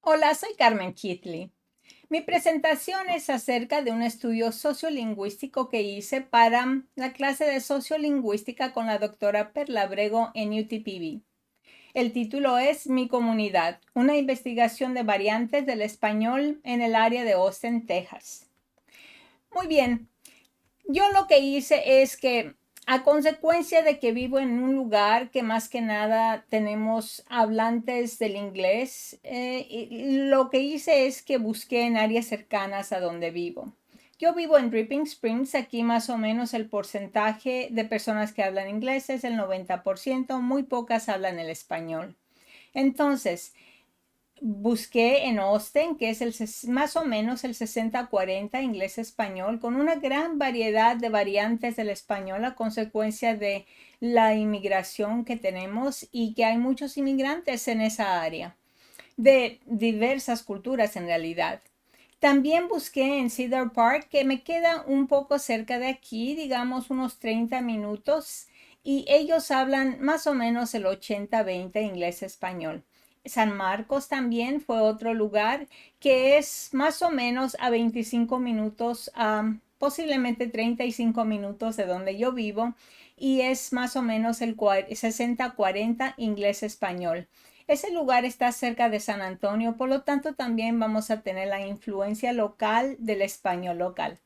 Hola, soy Carmen Kitley. Mi presentación es acerca de un estudio sociolingüístico que hice para la clase de sociolingüística con la doctora Perla Abrego en UTPB. El título es Mi comunidad, una investigación de variantes del español en el área de Austin, Texas. Muy bien, yo lo que hice es que a consecuencia de que vivo en un lugar que más que nada tenemos hablantes del inglés, lo que hice es que busqué en áreas cercanas a donde vivo. Yo vivo en Dripping Springs, aquí más o menos el porcentaje de personas que hablan inglés es el 90%, muy pocas hablan el español. Entonces, busqué en Austin, que es más o menos el 60-40 inglés-español, con una gran variedad de variantes del español a consecuencia de la inmigración que tenemos y que hay muchos inmigrantes en esa área, de diversas culturas en realidad. También busqué en Cedar Park, que me queda un poco cerca de aquí, digamos unos 30 minutos, y ellos hablan más o menos el 80-20 inglés-español. San Marcos también fue otro lugar que es más o menos a 25 minutos, posiblemente 35 minutos de donde yo vivo, y es más o menos el 60-40 inglés-español. Ese lugar está cerca de San Antonio, por lo tanto también vamos a tener la influencia local del español local.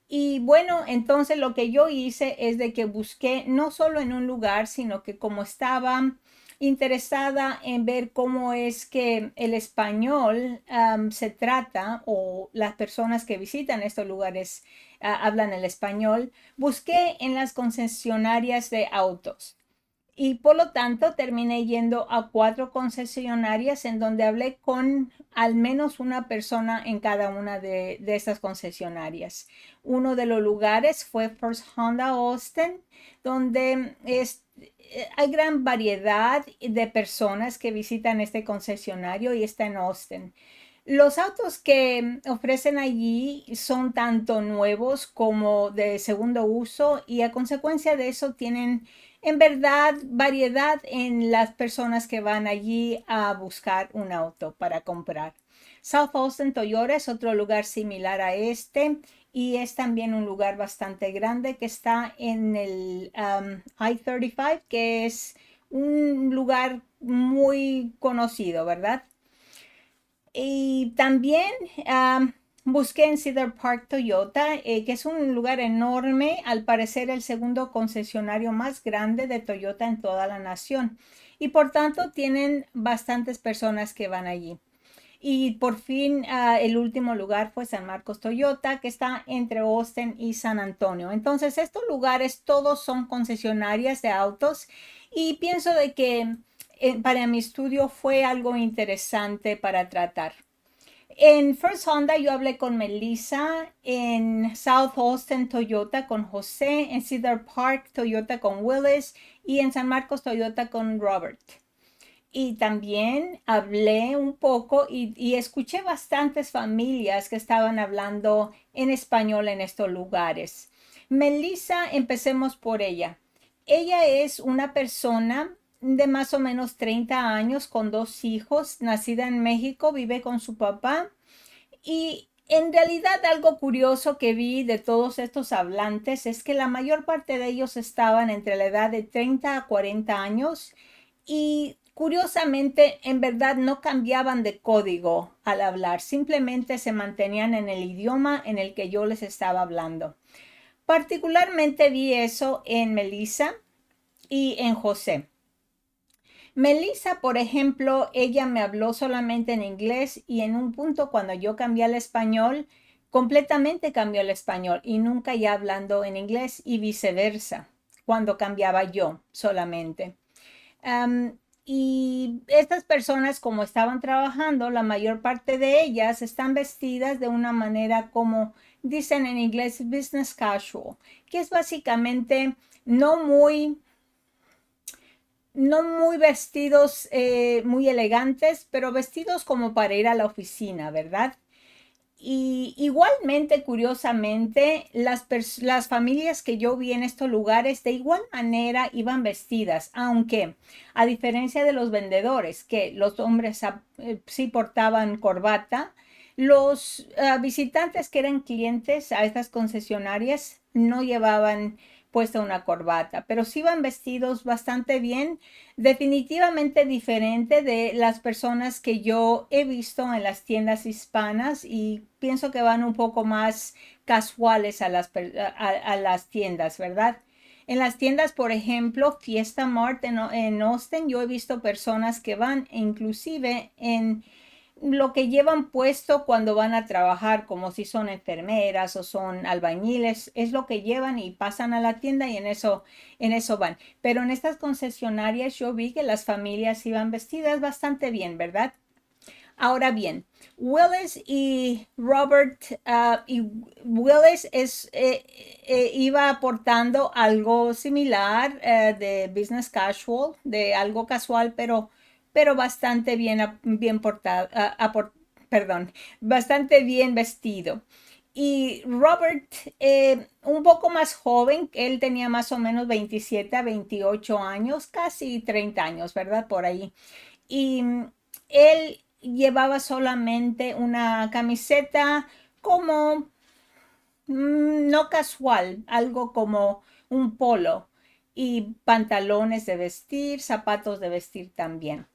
Y bueno, entonces lo que yo hice es de que busqué no solo en un lugar, sino que como estaba interesada en ver cómo es que el español se trata o las personas que visitan estos lugares hablan el español, busqué en las concesionarias de autos. Y por lo tanto terminé yendo a 4 concesionarias en donde hablé con al menos una persona en cada una de esas concesionarias. Uno de los lugares fue First Honda Austin, donde hay gran variedad de personas que visitan este concesionario y está en Austin. Los autos que ofrecen allí son tanto nuevos como de segundo uso y a consecuencia de eso tienen en verdad variedad en las personas que van allí a buscar un auto para comprar. South Austin Toyota es otro lugar similar a este y es también un lugar bastante grande que está en el I-35, que es un lugar muy conocido, ¿verdad? Y también busqué en Cedar Park Toyota, que es un lugar enorme, al parecer el segundo concesionario más grande de Toyota en toda la nación. Y por tanto tienen bastantes personas que van allí. Y por fin el último lugar fue San Marcos Toyota, que está entre Austin y San Antonio. Entonces estos lugares todos son concesionarias de autos y pienso de que para mi estudio fue algo interesante para tratar. En First Honda yo hablé con Melissa, en South Austin Toyota con José, en Cedar Park Toyota con Willis y en San Marcos Toyota con Robert. Y también hablé un poco y escuché bastantes familias que estaban hablando en español en estos lugares. Melissa, empecemos por ella. Ella es una persona de más o menos 30 años con 2 hijos, nacida en México, vive con su papá y en realidad algo curioso que vi de todos estos hablantes es que la mayor parte de ellos estaban entre la edad de 30 a 40 años y curiosamente en verdad no cambiaban de código al hablar, simplemente se mantenían en el idioma en el que yo les estaba hablando. Particularmente vi eso en Melissa y en José. Melissa, por ejemplo, ella me habló solamente en inglés y en un punto cuando yo cambié al español, completamente cambió el español y nunca ya hablando en inglés y viceversa, cuando cambiaba yo solamente. Um, y estas personas, como estaban trabajando, la mayor parte de ellas están vestidas de una manera como dicen en inglés business casual, que es básicamente no muy no muy vestidos muy elegantes, pero vestidos como para ir a la oficina, ¿verdad? y igualmente, curiosamente, las familias que yo vi en estos lugares de igual manera iban vestidas, aunque a diferencia de los vendedores, que los hombres sí portaban corbata, los visitantes que eran clientes a estas concesionarias no llevaban puesta una corbata, pero sí iban vestidos bastante bien, definitivamente diferente de las personas que yo he visto en las tiendas hispanas y pienso que van un poco más casuales a las tiendas, ¿verdad? En las tiendas, por ejemplo, Fiesta Mart en Austin, yo he visto personas que van inclusive en lo que llevan puesto cuando van a trabajar, como si son enfermeras o son albañiles, es lo que llevan y pasan a la tienda y en eso van. Pero en estas concesionarias yo vi que las familias iban vestidas bastante bien, ¿verdad? Ahora bien, Willis y Robert y Willis iba aportando algo similar de business casual, de algo casual, pero bastante bien portado, perdón, bastante bien vestido. Y Robert, un poco más joven, él tenía más o menos 27 a 28 años, casi 30 años, ¿verdad? Por ahí. Y él llevaba solamente una camiseta como no casual, algo como un polo y pantalones de vestir, zapatos de vestir también.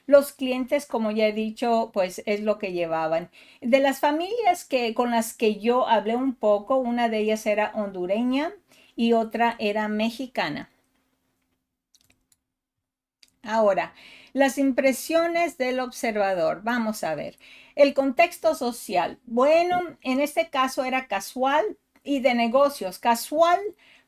Los clientes, como ya he dicho, pues es lo que llevaban. De las familias con las que yo hablé un poco, una de ellas era hondureña y otra era mexicana. Ahora, las impresiones del observador. Vamos a ver. El contexto social. Bueno, en este caso era casual y de negocios. Casual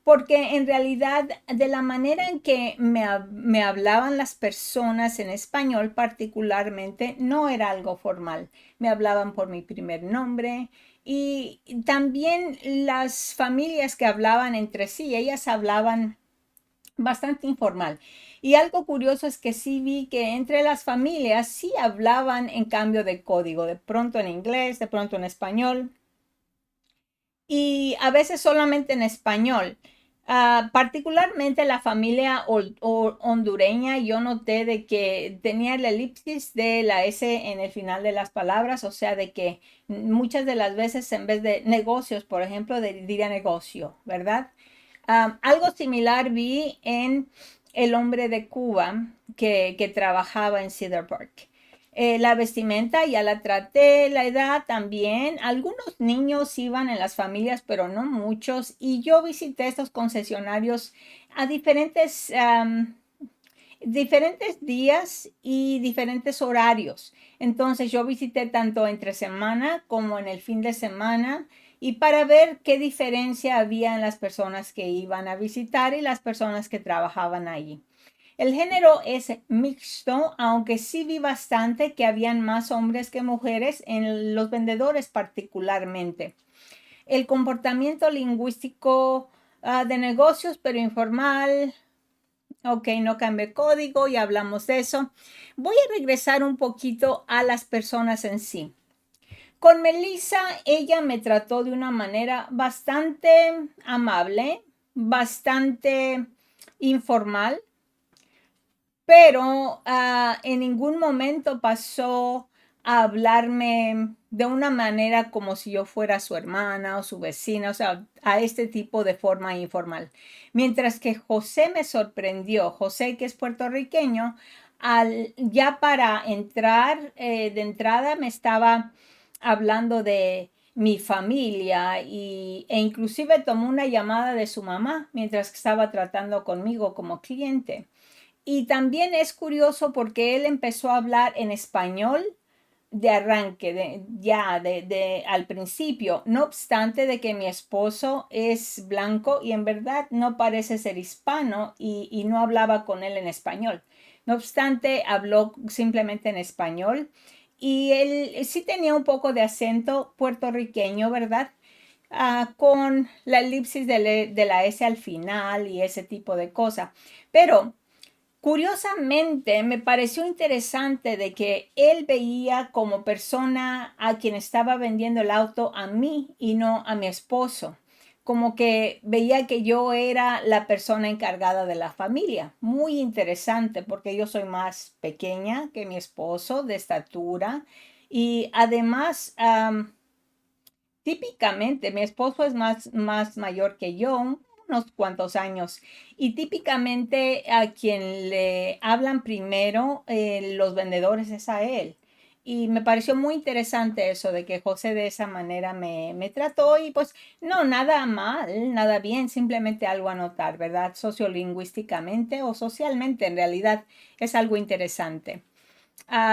porque en realidad de la manera en que me hablaban las personas en español particularmente no era algo formal. Me hablaban por mi primer nombre y también las familias que hablaban entre sí, ellas hablaban bastante informal. Y algo curioso es que sí vi que entre las familias sí hablaban en cambio de código, de pronto en inglés, de pronto en español y a veces solamente en español. Particularmente la familia hondureña, yo noté de que tenía la elipsis de la S en el final de las palabras, o sea, de que muchas de las veces en vez de negocios, por ejemplo, diría negocio, ¿verdad? Algo similar vi en El hombre de Cuba que trabajaba en Cedar Park. La vestimenta ya la traté, la edad también. Algunos niños iban en las familias, pero no muchos. Y yo visité estos concesionarios a diferentes días y diferentes horarios. Entonces yo visité tanto entre semana como en el fin de semana y para ver qué diferencia había en las personas que iban a visitar y las personas que trabajaban allí. El género es mixto, aunque sí vi bastante que habían más hombres que mujeres en los vendedores particularmente. El comportamiento lingüístico de negocios, pero informal. Ok, no cambie código, ya hablamos de eso. Voy a regresar un poquito a las personas en sí. Con Melissa, ella me trató de una manera bastante amable, bastante informal, pero en ningún momento pasó a hablarme de una manera como si yo fuera su hermana o su vecina, o sea, a este tipo de forma informal. Mientras que José me sorprendió, José que es puertorriqueño, ya para entrar, de entrada me estaba hablando de mi familia e inclusive tomó una llamada de su mamá mientras que estaba tratando conmigo como cliente. Y también es curioso porque él empezó a hablar en español de arranque, al principio, no obstante de que mi esposo es blanco y en verdad no parece ser hispano y no hablaba con él en español. No obstante, habló simplemente en español y él sí tenía un poco de acento puertorriqueño, ¿verdad? Con la elipsis de la S al final y ese tipo de cosas. Pero Curiosamente, me pareció interesante de que él veía como persona a quien estaba vendiendo el auto a mí y no a mi esposo. Como que veía que yo era la persona encargada de la familia. Muy interesante porque yo soy más pequeña que mi esposo de estatura y además, típicamente, mi esposo es más mayor que yo, unos cuantos años, y típicamente a quien le hablan primero los vendedores es a él. Y me pareció muy interesante eso de que José de esa manera me trató y pues no, nada mal, nada bien, simplemente algo a notar, ¿verdad? Sociolingüísticamente o socialmente en realidad es algo interesante.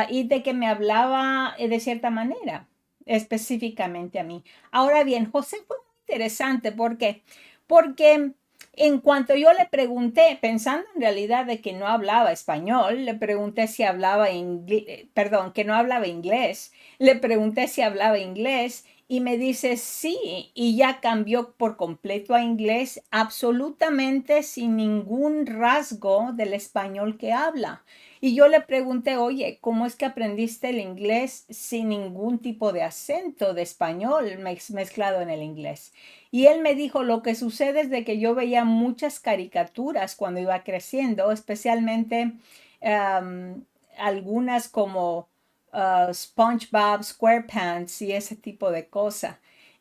Y de que me hablaba de cierta manera, específicamente a mí. Ahora bien, José fue muy interesante. ¿Por qué? Porque en cuanto yo le pregunté, pensando en realidad de que no hablaba español, le pregunté si hablaba inglés, perdón, que no hablaba inglés, le pregunté si hablaba inglés y me dice sí, y ya cambió por completo a inglés, absolutamente sin ningún rasgo del español que habla. Y yo le pregunté, oye, ¿cómo es que aprendiste el inglés sin ningún tipo de acento de español mezclado en el inglés? Y él me dijo, lo que sucede es de que yo veía muchas caricaturas cuando iba creciendo, especialmente um, algunas como SpongeBob, SquarePants y ese tipo de cosas.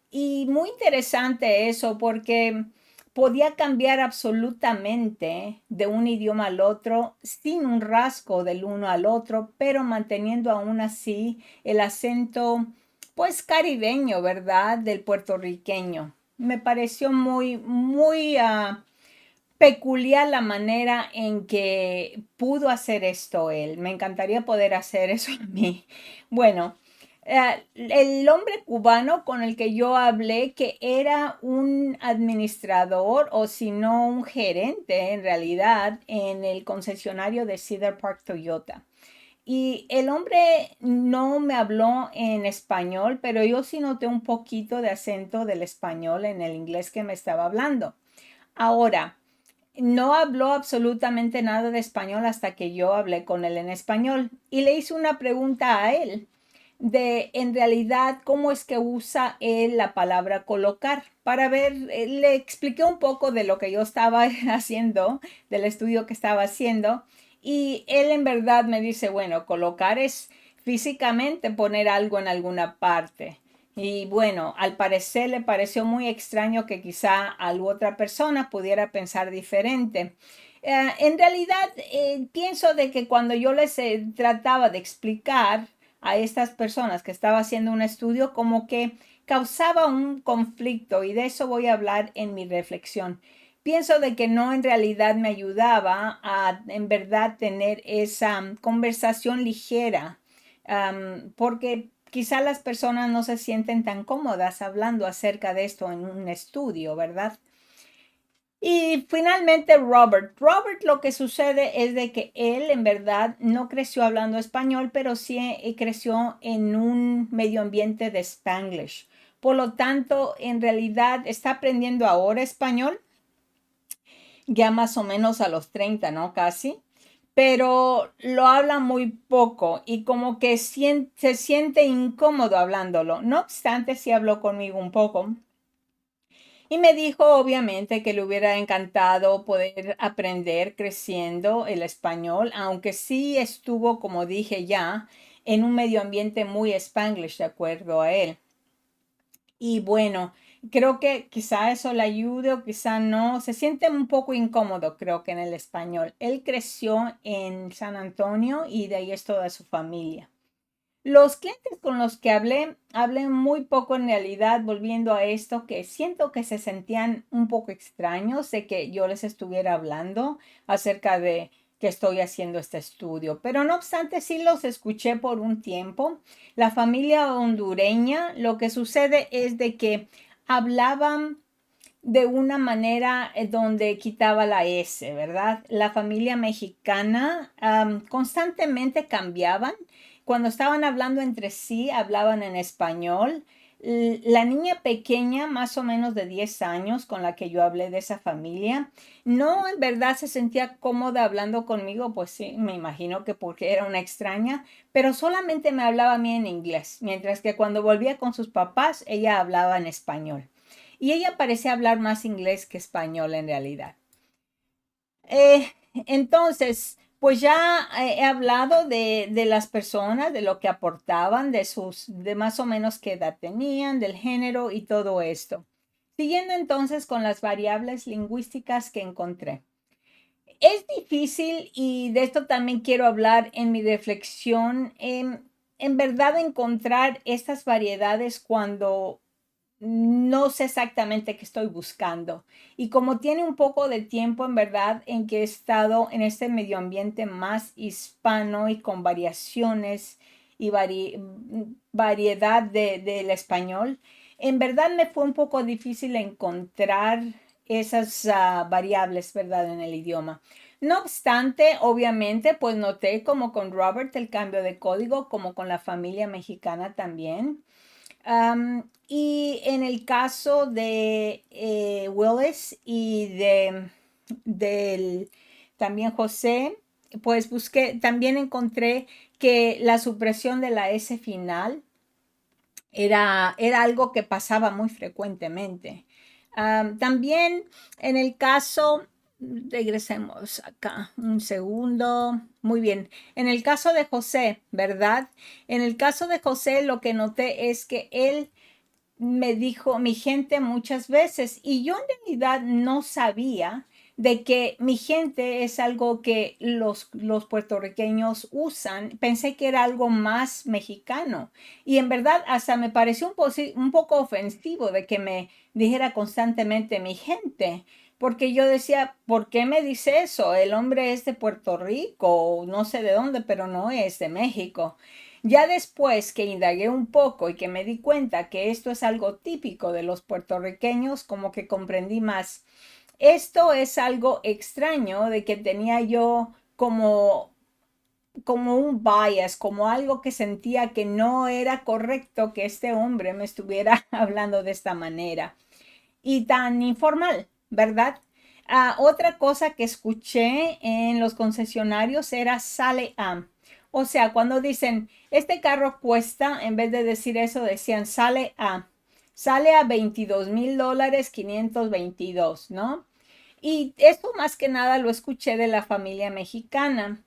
Y muy interesante eso porque podía cambiar absolutamente de un idioma al otro sin un rasgo del uno al otro, pero manteniendo aún así el acento, pues caribeño, ¿verdad? Del puertorriqueño. Me pareció muy peculiar la manera en que pudo hacer esto él. Me encantaría poder hacer eso a mí. Bueno, el hombre cubano con el que yo hablé, que era un administrador o si no un gerente en realidad en el concesionario de Cedar Park Toyota. Y el hombre no me habló en español, pero yo sí noté un poquito de acento del español en el inglés que me estaba hablando. Ahora, no habló absolutamente nada de español hasta que yo hablé con él en español y le hice una pregunta a él de en realidad cómo es que usa él la palabra colocar para ver, le expliqué un poco de lo que yo estaba haciendo, del estudio que estaba haciendo y él en verdad me dice, bueno, colocar es físicamente poner algo en alguna parte. Y bueno, al parecer le pareció muy extraño que quizá a otra persona pudiera pensar diferente. En realidad, pienso de que cuando yo les trataba de explicar a estas personas que estaba haciendo un estudio, como que causaba un conflicto y de eso voy a hablar en mi reflexión. Pienso de que no en realidad me ayudaba a en verdad tener esa conversación ligera, porque quizá las personas no se sienten tan cómodas hablando acerca de esto en un estudio, ¿verdad? Y finalmente Robert. Robert lo que sucede es de que él en verdad no creció hablando español, pero sí creció en un medio ambiente de Spanglish. Por lo tanto, en realidad está aprendiendo ahora español, ya más o menos a los 30, ¿no? Casi. Pero lo habla muy poco y como que se siente incómodo hablándolo. No obstante, sí habló conmigo un poco. Y me dijo, obviamente, que le hubiera encantado poder aprender creciendo el español, aunque sí estuvo, como dije ya, en un medio ambiente muy Spanglish, de acuerdo a él. Y bueno, creo que quizá eso le ayude o quizá no. Se siente un poco incómodo, creo que en el español. Él creció en San Antonio y de ahí es toda su familia. Los clientes con los que hablé muy poco en realidad, volviendo a esto, que siento que se sentían un poco extraños de que yo les estuviera hablando acerca de que estoy haciendo este estudio. Pero no obstante, sí los escuché por un tiempo. La familia hondureña, lo que sucede es de que hablaban de una manera donde quitaba la S, ¿verdad? La familia mexicana constantemente cambiaban. Cuando estaban hablando entre sí, hablaban en español. La niña pequeña, más o menos de 10 años, con la que yo hablé de esa familia, no en verdad se sentía cómoda hablando conmigo, pues sí, me imagino que porque era una extraña, pero solamente me hablaba a mí en inglés, mientras que cuando volvía con sus papás, ella hablaba en español. Y ella parecía hablar más inglés que español en realidad. Eh, entonces, pues ya he hablado de las personas, de lo que aportaban, de más o menos qué edad tenían, del género y todo esto. Siguiendo entonces con las variables lingüísticas que encontré. Es difícil y de esto también quiero hablar en mi reflexión, en verdad encontrar estas variedades cuando no sé exactamente qué estoy buscando. Y como tiene un poco de tiempo en verdad en que he estado en este medio ambiente más hispano y con variaciones y variedad del español, en verdad me fue un poco difícil encontrar esas variables, ¿verdad? En el idioma. No obstante, obviamente, pues noté como con Robert el cambio de código, como con la familia mexicana también. Y en el caso de Willis y del también José, pues busqué, también encontré que la supresión de la S final era algo que pasaba muy frecuentemente. También en el caso, regresemos acá un segundo. Muy bien. En el caso de José, ¿verdad? En el caso de José, lo que noté es que él me dijo mi gente muchas veces y yo en realidad no sabía de que mi gente es algo que los puertorriqueños usan. Pensé que era algo más mexicano y en verdad hasta me pareció un poco ofensivo de que me dijera constantemente mi gente. Porque yo decía, ¿por qué me dice eso? El hombre es de Puerto Rico, o no sé de dónde, pero no es de México. Ya después que indagué un poco y que me di cuenta que esto es algo típico de los puertorriqueños, como que comprendí más. Esto es algo extraño de que tenía yo como un bias, como algo que sentía que no era correcto que este hombre me estuviera hablando de esta manera y tan informal, ¿verdad? Otra cosa que escuché en los concesionarios era sale a. O sea, cuando dicen, este carro cuesta, en vez de decir eso, decían sale a $22,000, 522, ¿no? Y esto más que nada lo escuché de la familia mexicana.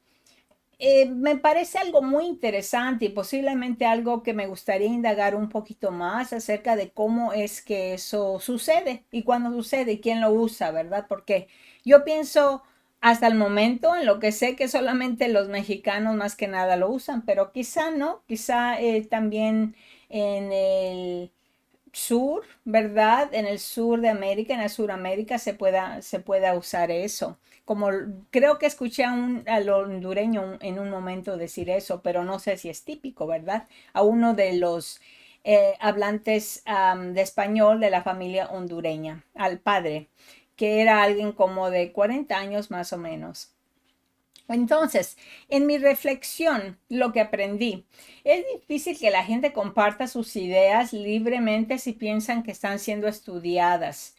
Me parece algo muy interesante y posiblemente algo que me gustaría indagar un poquito más acerca de cómo es que eso sucede y cuándo sucede y quién lo usa, ¿verdad? Porque yo pienso hasta el momento en lo que sé que solamente los mexicanos más que nada lo usan, pero quizá no, quizá también en el sur, ¿verdad? En el sur de América, en el Suramérica se pueda usar eso. Como creo que escuché al hondureño en un momento decir eso, pero no sé si es típico, ¿verdad? A uno de los hablantes de español de la familia hondureña, al padre, que era alguien como de 40 años más o menos. Entonces, en mi reflexión, lo que aprendí, es difícil que la gente comparta sus ideas libremente si piensan que están siendo estudiadas.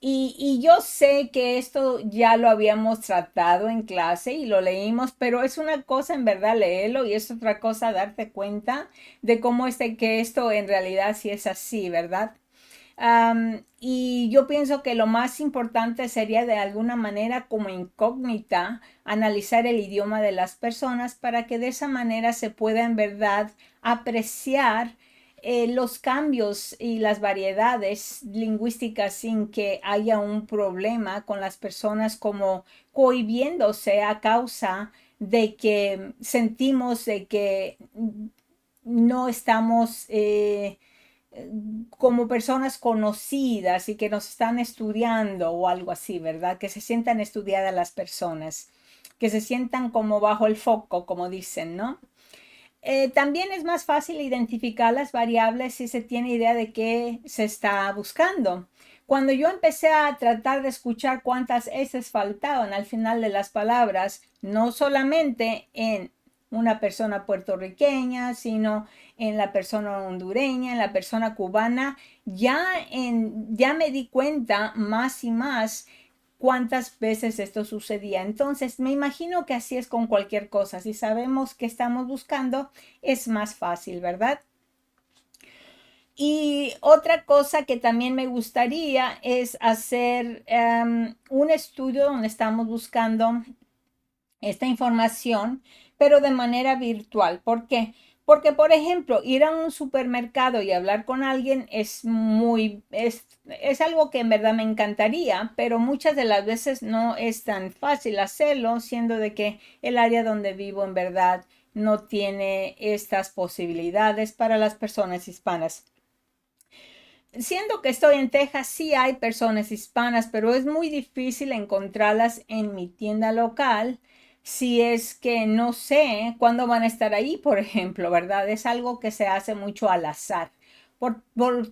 Y yo sé que esto ya lo habíamos tratado en clase y lo leímos, pero es una cosa en verdad leerlo y es otra cosa darte cuenta de cómo que esto en realidad sí es así, ¿verdad? Y yo pienso que lo más importante sería de alguna manera como incógnita analizar el idioma de las personas para que de esa manera se pueda en verdad apreciar los cambios y las variedades lingüísticas sin que haya un problema con las personas como cohibiéndose a causa de que sentimos de que no estamos como personas conocidas y que nos están estudiando o algo así, ¿verdad? Que se sientan estudiadas las personas, que se sientan como bajo el foco, como dicen, ¿no? También es más fácil identificar las variables si se tiene idea de qué se está buscando. Cuando yo empecé a tratar de escuchar cuántas S faltaban al final de las palabras, no solamente en una persona puertorriqueña, sino en la persona hondureña, en la persona cubana. Ya me di cuenta más y más cuántas veces esto sucedía. Entonces, me imagino que así es con cualquier cosa. Si sabemos qué estamos buscando, es más fácil, ¿verdad? Y otra cosa que también me gustaría es hacer un estudio donde estamos buscando esta información, pero de manera virtual. ¿Por qué? Porque, por ejemplo, ir a un supermercado y hablar con alguien es algo que en verdad me encantaría, pero muchas de las veces no es tan fácil hacerlo, siendo de que el área donde vivo en verdad no tiene estas posibilidades para las personas hispanas. Siendo que estoy en Texas, sí hay personas hispanas, pero es muy difícil encontrarlas en mi tienda local si es que no sé cuándo van a estar ahí, por ejemplo, ¿verdad? Es algo que se hace mucho al azar. Por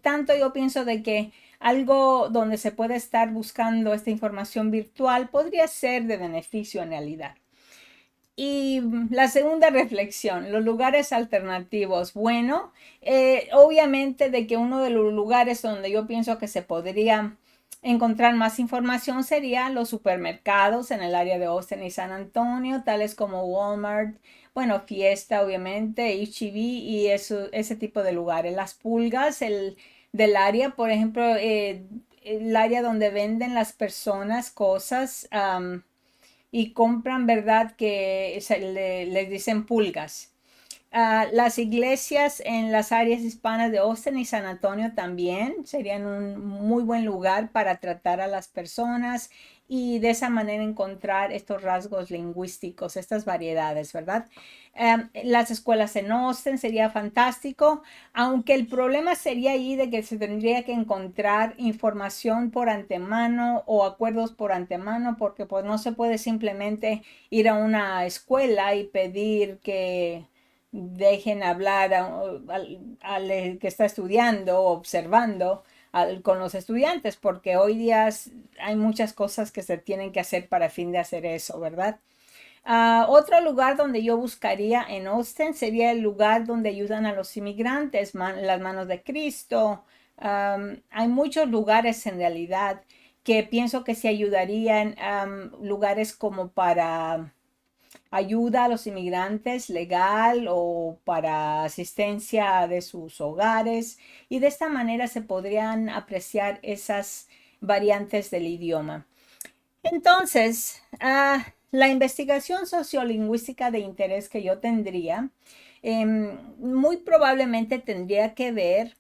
tanto, yo pienso de que algo donde se puede estar buscando esta información virtual podría ser de beneficio en realidad. Y la segunda reflexión, los lugares alternativos. Bueno, obviamente de que uno de los lugares donde yo pienso que se podría encontrar más información sería los supermercados en el área de Austin y San Antonio, tales como Walmart, bueno, Fiesta, obviamente, H-E-B y ese tipo de lugares. Las pulgas, del área, por ejemplo, el área donde venden las personas cosas. Y compran, ¿verdad? Que les dicen pulgas. Las iglesias en las áreas hispanas de Austin y San Antonio también serían un muy buen lugar para tratar a las personas y de esa manera encontrar estos rasgos lingüísticos, estas variedades, ¿verdad? Las escuelas en Austin sería fantástico, aunque el problema sería ahí de que se tendría que encontrar información por antemano o acuerdos por antemano, porque pues no se puede simplemente ir a una escuela y pedir que dejen hablar al que está estudiando o observando con los estudiantes, porque hoy día hay muchas cosas que se tienen que hacer para fin de hacer eso, ¿verdad? Otro lugar donde yo buscaría en Austin sería el lugar donde ayudan a los inmigrantes, las manos de Cristo. Hay muchos lugares en realidad que pienso que se ayudarían, lugares como para ayuda a los inmigrantes legal o para asistencia de sus hogares y de esta manera se podrían apreciar esas variantes del idioma. Entonces, la investigación sociolingüística de interés que yo tendría muy probablemente tendría que ver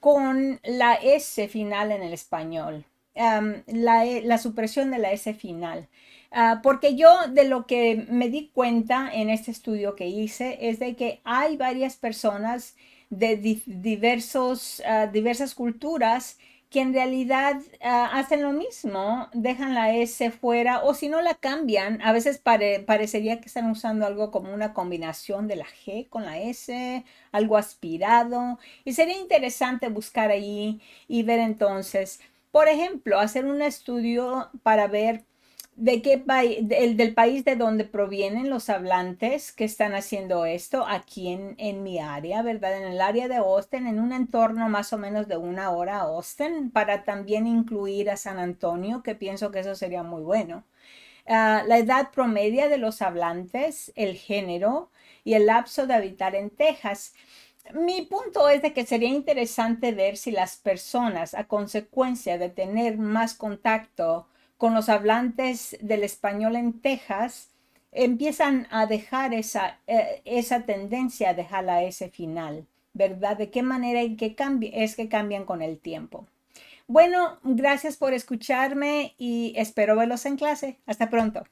con la S final en el español, la supresión de la S final. Porque yo de lo que me di cuenta en este estudio que hice es de que hay varias personas de diversas culturas que en realidad hacen lo mismo, dejan la S fuera o si no la cambian, a veces parecería que están usando algo como una combinación de la G con la S, algo aspirado, y sería interesante buscar ahí y ver entonces, por ejemplo, hacer un estudio para ver de qué país, del país de donde provienen los hablantes que están haciendo esto aquí en mi área, ¿verdad? En el área de Austin, en un entorno más o menos de una hora a Austin, para también incluir a San Antonio, que pienso que eso sería muy bueno. La edad promedia de los hablantes, el género y el lapso de habitar en Texas. Mi punto es de que sería interesante ver si las personas, a consecuencia de tener más contacto con los hablantes del español en Texas, empiezan a dejar esa tendencia a dejar la S final, ¿verdad? ¿De qué manera y qué es que cambian con el tiempo? Bueno, gracias por escucharme y espero verlos en clase. Hasta pronto.